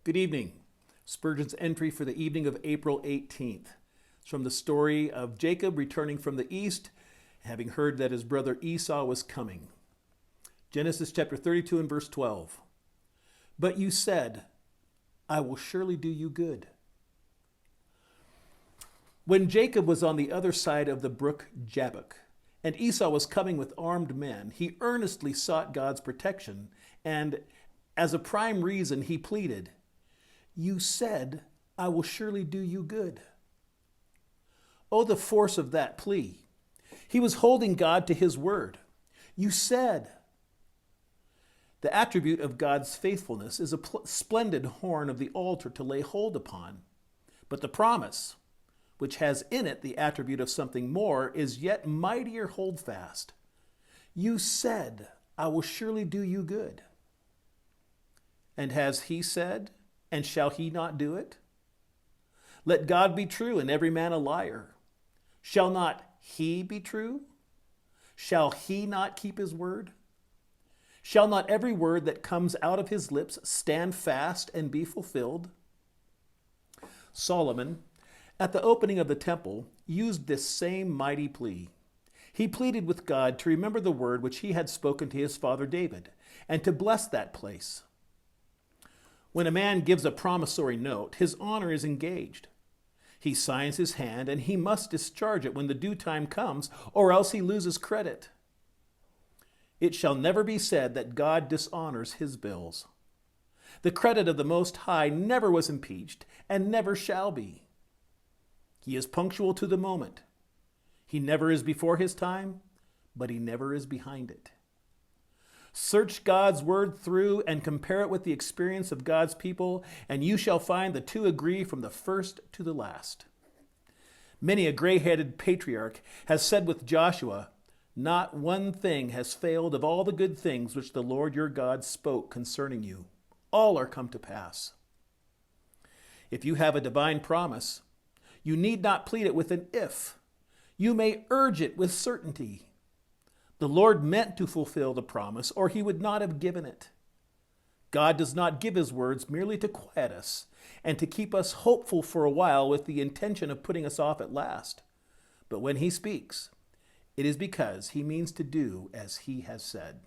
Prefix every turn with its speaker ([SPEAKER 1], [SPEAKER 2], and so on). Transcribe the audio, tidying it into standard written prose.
[SPEAKER 1] Good evening. Spurgeon's entry for the evening of April 18th. It's from the story of Jacob returning from the east, having heard that his brother Esau was coming. Genesis chapter 32 and verse 12. But you said, I will surely do you good. When Jacob was on the other side of the brook Jabbok, and Esau was coming with armed men, he earnestly sought God's protection, and as a prime reason he pleaded, You said, I will surely do you good. Oh, the force of that plea. He was holding God to his word. You said. The attribute of God's faithfulness is a splendid horn of the altar to lay hold upon. But the promise, which has in it the attribute of something more, is yet mightier holdfast. You said, I will surely do you good. And has he said, and shall he not do it? Let God be true and every man a liar. Shall not he be true? Shall he not keep his word? Shall not every word that comes out of his lips stand fast and be fulfilled? Solomon, at the opening of the temple, used this same mighty plea. He pleaded with God to remember the word which he had spoken to his father David, and to bless that place. When a man gives a promissory note, his honor is engaged. He signs his hand, and he must discharge it when the due time comes, or else he loses credit. It shall never be said that God dishonors his bills. The credit of the Most High never was impeached, and never shall be. He is punctual to the moment. He never is before his time, but he never is behind it. Search God's word through and compare it with the experience of God's people, and you shall find the two agree from the first to the last. Many a gray-headed patriarch has said with Joshua, Not one thing has failed of all the good things which the Lord your God spoke concerning you. All are come to pass. If you have a divine promise, you need not plead it with an if. You may urge it with certainty. The Lord meant to fulfill the promise, or he would not have given it. God does not give his words merely to quiet us and to keep us hopeful for a while with the intention of putting us off at last. But when he speaks, it is because he means to do as he has said.